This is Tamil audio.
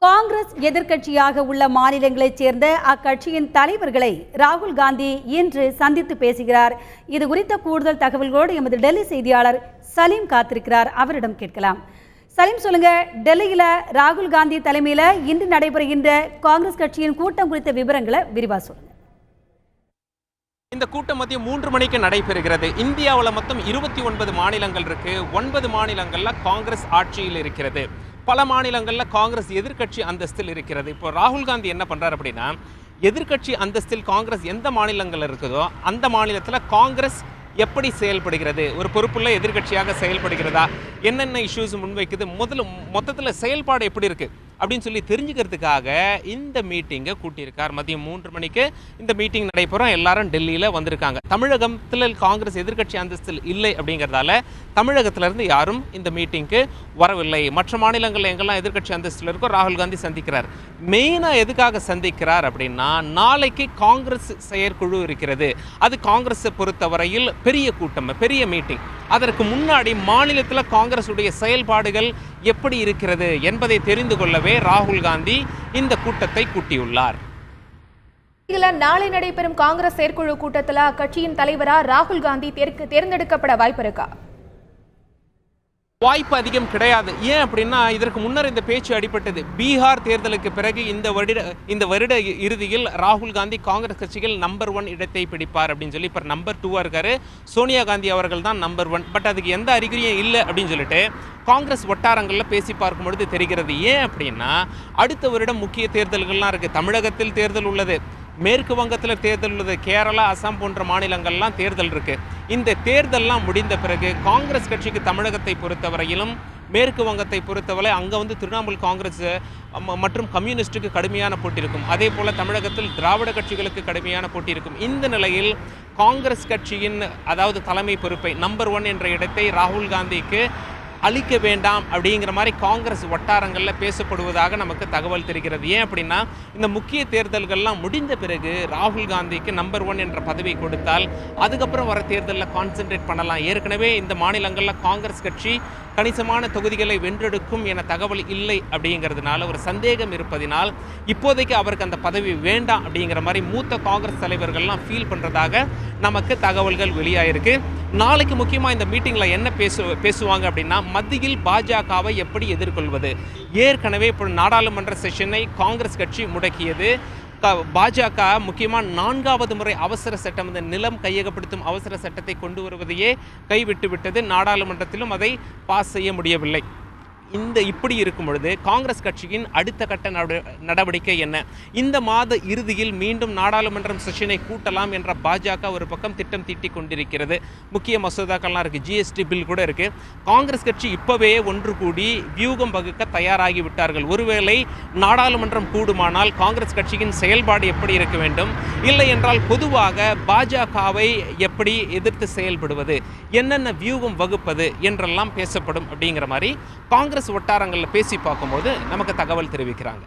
காங்கிரஸ் எதிர்க்கட்சியாக உள்ள மாநிலங்களைச் சேர்ந்த அக்கட்சியின் தலைவர்களை ராகுல் காந்தி இன்று சந்தித்து பேசுகிறார். இது குறித்த கூடுதல் தகவல்களோடு எமது டெல்லி செய்தியாளர் சலீம் காத்திருக்கிறார். அவரிடம் கேட்கலாம். சலீம், சொல்லுங்க, டெல்லியில ராகுல் காந்தி தலைமையில இன்று நடைபெறுகின்ற காங்கிரஸ் கட்சியின் கூட்டம் குறித்த விவரங்களை விரிவா சொல்லுங்க. இந்த கூட்டம் மதியம் 3 மணிக்கு நடைபெறுகிறது. இந்தியாவில் மொத்தம் 29 மாநிலங்கள் இருக்கு. 9 மாநிலங்கள்ல காங்கிரஸ் ஆட்சியில் இருக்கிறது. பல மாநிலங்களில் காங்கிரஸ் எதிர்க்கட்சி அந்தஸ்தில் இருக்கிறது. இப்போ ராகுல் காந்தி என்ன பண்றாரு அப்படின்னா, எதிர்க்கட்சி அந்தஸ்தில் காங்கிரஸ் எந்த மாநிலங்கள் இருக்குதோ அந்த மாநிலத்தில் காங்கிரஸ் எப்படி செயல்படுகிறது, ஒரு பொறுப்புள்ள எதிர்க்கட்சியாக செயல்படுகிறதா, என்னென்ன இஷ்யூஸ் முன்வைக்குது, மொத்தத்தில் செயல்பாடு எப்படி இருக்கு அப்படின்னு சொல்லி தெரிஞ்சுக்கிறதுக்காக இந்த மீட்டிங்கை கூட்டியிருக்கார். மதியம் 3 மணிக்கு இந்த மீட்டிங் நடைபெறும். எல்லாரும் டெல்லியில் வந்திருக்காங்க. தமிழகத்தில் காங்கிரஸ் எதிர்க்கட்சி அந்தஸ்தில் இல்லை அப்படிங்கிறதால தமிழகத்திலிருந்து யாரும் இந்த மீட்டிங்க்கு வரவில்லை. மற்ற மாநிலங்களில் எங்கெல்லாம் எதிர்க்கட்சி அந்தஸ்தில் இருக்கோ ராகுல் காந்தி சந்திக்கிறார். மெயினாக எதுக்காக சந்திக்கிறார் அப்படின்னா, நாளைக்கு காங்கிரஸ் செயற்குழு இருக்கிறது. அது காங்கிரஸை பொறுத்தவரையில் பெரிய கூட்டம், பெரிய மீட்டிங். அதற்கு முன்னாடி மாநிலத்தில் காங்கிரஸுடைய செயல்பாடுகள் எப்படி இருக்கிறது என்பதை தெரிந்து கொள்ளவே ராகுல் காந்தி இந்த கூட்டத்தை கூட்டியுள்ளார். நாளை நடைபெறும் காங்கிரஸ் செயற்குழு கூட்டத்தில் கட்சியின் தலைவரா ராகுல் காந்தி தேர்ந்தெடுக்கப்பட வாய்ப்பு இருக்கா? வாய்ப்பு அதிகம் கிடையாது. ஏன் அப்படின்னா, இதற்கு முன்னர் இந்த பேச்சு அடிபட்டது. பீகார் தேர்தலுக்கு பிறகு இந்த வருட இறுதியில் ராகுல் காந்தி காங்கிரஸ் கட்சிகள் நம்பர் 1 இடத்தை பிடிப்பார் அப்படின்னு சொல்லி இப்போ நம்பர் 2 இருக்காரு. சோனியா காந்தி அவர்கள் தான் நம்பர் 1. பட் அதுக்கு எந்த அறிகுறியும் இல்லை அப்படின்னு சொல்லிட்டு காங்கிரஸ் வட்டாரங்களில் பேசி பார்க்கும்பொழுது தெரிகிறது. ஏன் அப்படின்னா, அடுத்த வருடம் முக்கிய தேர்தல்கள்லாம் இருக்குது. தமிழகத்தில் தேர்தல் உள்ளது, மேற்கு வங்கத்தில் தேர்தல் உள்ளது, கேரளா, அசாம் போன்ற மாநிலங்கள்லாம் தேர்தல் இருக்கு. இந்த தேர்தல்லாம் முடிந்த பிறகு காங்கிரஸ் கட்சிக்கு தமிழகத்தை பொறுத்தவரையிலும் மேற்கு வங்கத்தை பொறுத்தவரை அங்கே திரிணாமுல் காங்கிரஸ் மற்றும் கம்யூனிஸ்டுக்கு கடுமையான போட்டி இருக்கும். அதே போல் தமிழகத்தில் திராவிட கட்சிகளுக்கு கடுமையான போட்டி இருக்கும். இந்த நிலையில் காங்கிரஸ் கட்சியின் அதாவது தலைமை பொறுப்பை நம்பர் 1 என்ற இடத்தை ராகுல் காந்திக்கு அளிக்க வேண்டாம் அப்படிங்கிற மாதிரி காங்கிரஸ் வட்டாரங்களில் பேசப்படுவதாக நமக்கு தகவல் தெரிகிறது. ஏன் அப்படின்னா, இந்த முக்கிய தேர்தல்கள்லாம் முடிந்த பிறகு ராகுல் காந்திக்கு நம்பர் 1 என்ற பதவி கொடுத்தால் அதுக்கப்புறம் வர தேர்தலில் கான்சென்ட்ரேட் பண்ணலாம். ஏற்கனவே இந்த மாநிலங்களில் காங்கிரஸ் கட்சி கணிசமான தொகுதிகளை வென்றெடுக்கும் என தகவல் இல்லை அப்படிங்கிறதுனால ஒரு சந்தேகம் இருப்பதினால் இப்போதைக்கு அவருக்கு அந்த பதவி வேண்டாம் அப்படிங்கிற மாதிரி மூத்த காங்கிரஸ் தலைவர்கள்லாம் ஃபீல் பண்ணுறதாக நமக்கு தகவல்கள் வெளியாயிருக்கு. நாளைக்கு முக்கியமாக இந்த மீட்டிங்கில் என்ன பேசுவாங்க அப்படின்னா, மத்தியில் பாஜகவை எப்படி எதிர்கொள்வது. ஏற்கனவே இப்போ நாடாளுமன்ற செஷனை காங்கிரஸ் கட்சி முடக்கியது. பாஜக முக்கியமாக 4வது முறை அவசர சட்டம், இந்த நிலம் கையகப்படுத்தும் அவசர சட்டத்தை கொண்டு வருவதையே கைவிட்டு விட்டது. நாடாளுமன்றத்திலும் அதை பாஸ் செய்ய முடியவில்லை. இப்படி இருக்கும் பொழுது காங்கிரஸ் கட்சியின் அடுத்த கட்ட நடவடிக்கை என்ன? இந்த மாத இறுதியில் மீண்டும் நாடாளுமன்றம் செஷனை கூட்டலாம் என்ற பாஜக ஒரு பக்கம் திட்டம் தீட்டி கொண்டிருக்கிறது. முக்கிய மசோதாக்கள்லாம் இருக்குது, ஜிஎஸ்டி பில் கூட இருக்குது. காங்கிரஸ் கட்சி இப்போவே ஒன்று கூடி வியூகம் வகுக்க தயாராகி விட்டார்கள். ஒருவேளை நாடாளுமன்றம் கூடுமானால் காங்கிரஸ் கட்சியின் செயல்பாடு எப்படி இருக்க வேண்டும், இல்லை என்றால் பொதுவாக பாஜகவை எப்படி எதிர்த்து செயல்படுவது, என்னென்ன வியூகம் வகுப்பது என்றெல்லாம் பேசப்படும் அப்படிங்கிற மாதிரி காங்கிரஸ் வட்டாரங்களில் பேசி பார்க்கும்போது நமக்கு தகவல் தெரிவிக்கிறாங்க.